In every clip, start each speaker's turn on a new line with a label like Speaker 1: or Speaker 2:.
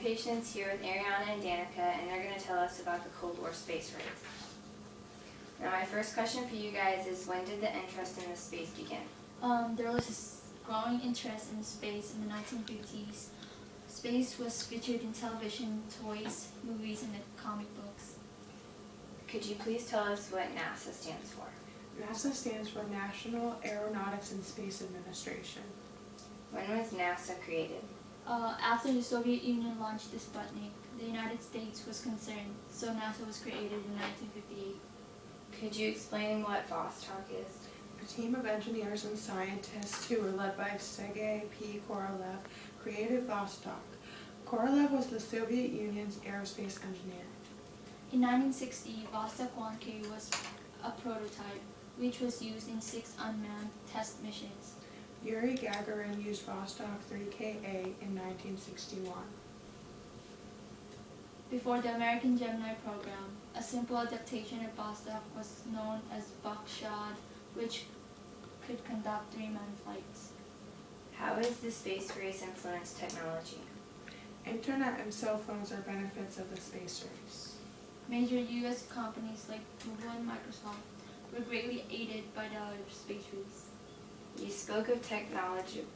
Speaker 1: patients here with Ariana and Danica, and they're going to tell us about the Cold War space race. Now, my first question for you guys is, when did the interest in the space begin?
Speaker 2: There was a growing interest in space in the 1950s. Space was featured in television, toys, movies, and comic books.
Speaker 1: Could you please tell us what NASA stands for?
Speaker 3: NASA stands for National Aeronautics and Space Administration.
Speaker 1: When was NASA created?
Speaker 2: After the Soviet Union launched the Sputnik, the United States was concerned, so NASA was created in 1958.
Speaker 1: Could you explain what Vostok is?
Speaker 3: A team of engineers and scientists who were led by Sergei P. Korolev created Vostok. Korolev was the Soviet Union's aerospace engineer.
Speaker 2: In 1960, Vostok 1K was a prototype, which was used in 6 unmanned test missions.
Speaker 3: Yuri Gagarin used Vostok 3KA in 1961.
Speaker 2: Before the American Gemini program, a simple adaptation of Vostok was known as Buckshot, which could conduct 3-man flights.
Speaker 1: How has the space race influenced technology?
Speaker 3: Internet and cell phones are benefits of the space race.
Speaker 2: Major U.S. companies like Google and Microsoft were greatly aided by the space race.
Speaker 1: You spoke of technological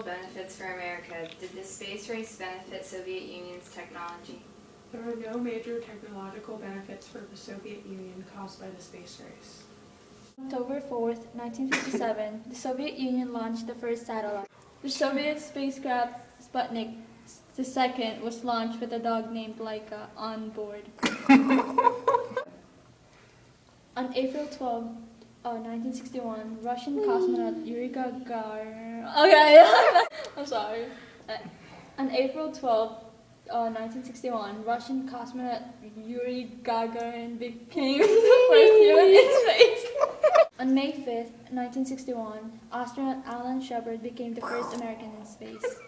Speaker 1: benefits for America. Did the space race benefit Soviet Union's technology?
Speaker 3: There were no major technological benefits for the Soviet Union caused by the space race.
Speaker 2: October 4th, 1957, the Soviet Union launched the first satellite. The Soviet spacecraft Sputnik II was launched with a dog named Laika on board. On April 12, 1961, Russian cosmonaut Yuri Gagarin... I'm sorry. On April 12, 1961, Russian cosmonaut Yuri Gagarin became the first human in space. On May 5th, 1961, astronaut Alan Shepard became the first American in space.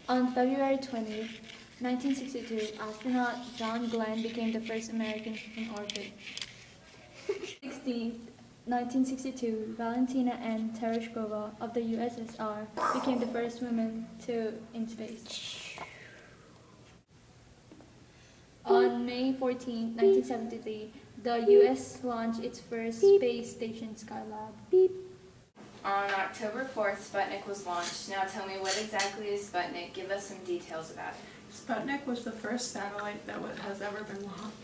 Speaker 2: On February 20th, 1962, astronaut John Glenn became the first American in orbit. 16th, 1962, Valentina N. Tereshkova of the USSR became the first woman in space. On May 14, 1973, the U.S. launched its first space station, Skylab.
Speaker 1: On October 4th, Sputnik was launched. Now tell me, what exactly is Sputnik? Give us some details about it.
Speaker 3: Sputnik was the first satellite that has ever been launched.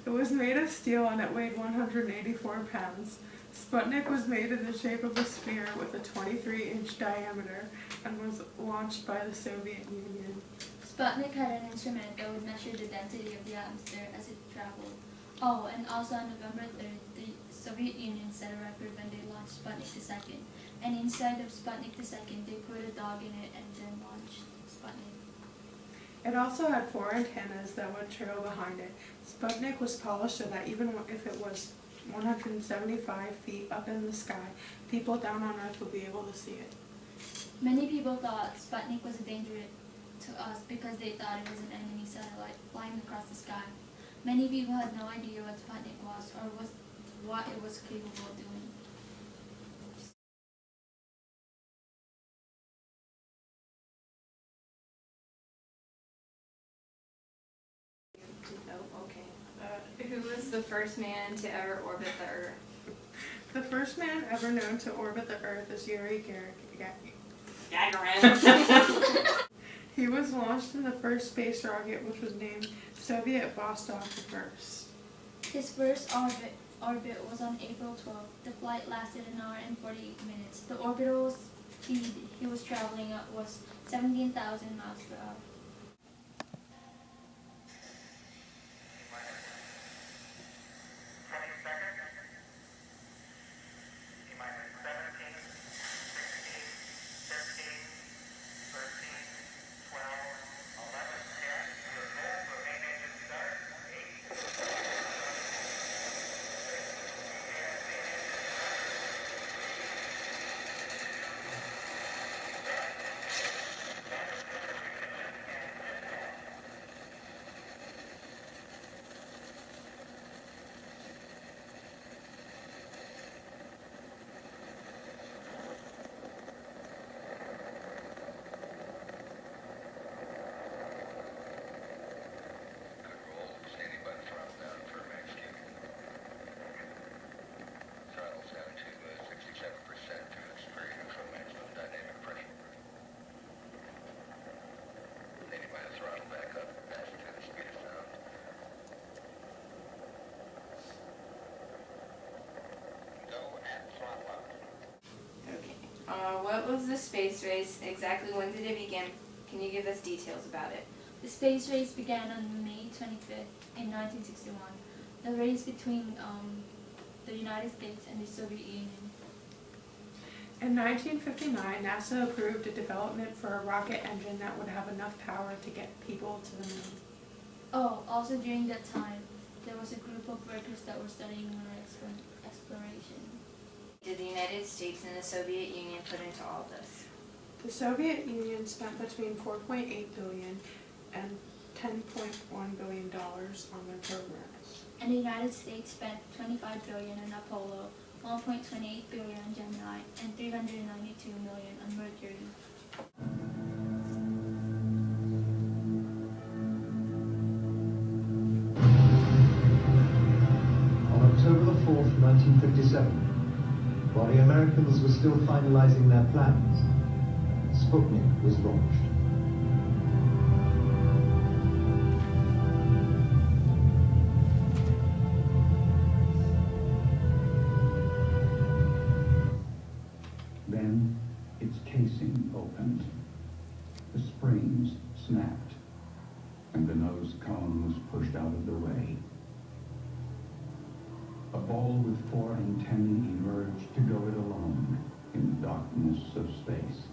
Speaker 3: It was made of steel and it weighed 184 pounds. Sputnik was made in the shape of a sphere with a 23-inch diameter and was launched by the Soviet Union.
Speaker 2: Sputnik had an instrument that would measure the density of the atmosphere as it traveled. Oh, and also on November 3rd, the Soviet Union set a record when they launched Sputnik II. And inside of Sputnik II, they put a dog in it and then launched Sputnik.
Speaker 3: It also had 4 antennas that would trail behind it. Sputnik was polished so that even if it was 175 feet up in the sky, people down on Earth would be able to see it.
Speaker 2: Many people thought Sputnik was a danger to us because they thought it was an enemy satellite flying across the sky. Many people had no idea what Sputnik was or what it was capable of doing.
Speaker 1: Who was the first man to ever orbit the Earth?
Speaker 3: The first man ever known to orbit the Earth is Yuri
Speaker 1: Gagarin.
Speaker 3: He was launched in the first space rocket, which was named Soviet Vostok I.
Speaker 2: His first orbit was on April 12th. The flight lasted an hour and 48 minutes. The orbital speed he was traveling at was 17,000 miles per hour.
Speaker 1: space race, exactly when did it begin? Can you give us details about it?
Speaker 2: The space race began on May 25th in 1961. The race between the United States and the Soviet Union.
Speaker 3: In 1959, NASA approved a development for a rocket engine that would have enough power to get people to the moon.
Speaker 2: Oh, also during that time, there was a group of workers that were studying lunar exploration.
Speaker 1: Did the United States and the Soviet Union put into all of this?
Speaker 3: The Soviet Union spent between $4.8 billion and $10.1 billion on their programs.
Speaker 2: And the United States spent $25 billion on Apollo, $1.28 billion on Gemini, and $392 million on Mercury.
Speaker 4: On October the 4th, 1957, while the Americans were still finalizing their plans, Sputnik was launched.
Speaker 5: Then its casing opened, the springs snapped, and the nose cone was pushed out of the way. A ball with 4 antennae emerged to go it alone in the darkness of space.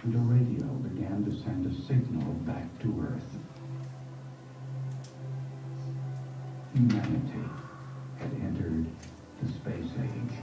Speaker 5: And a radio began to send a signal back to Earth. Humanity had entered the space age.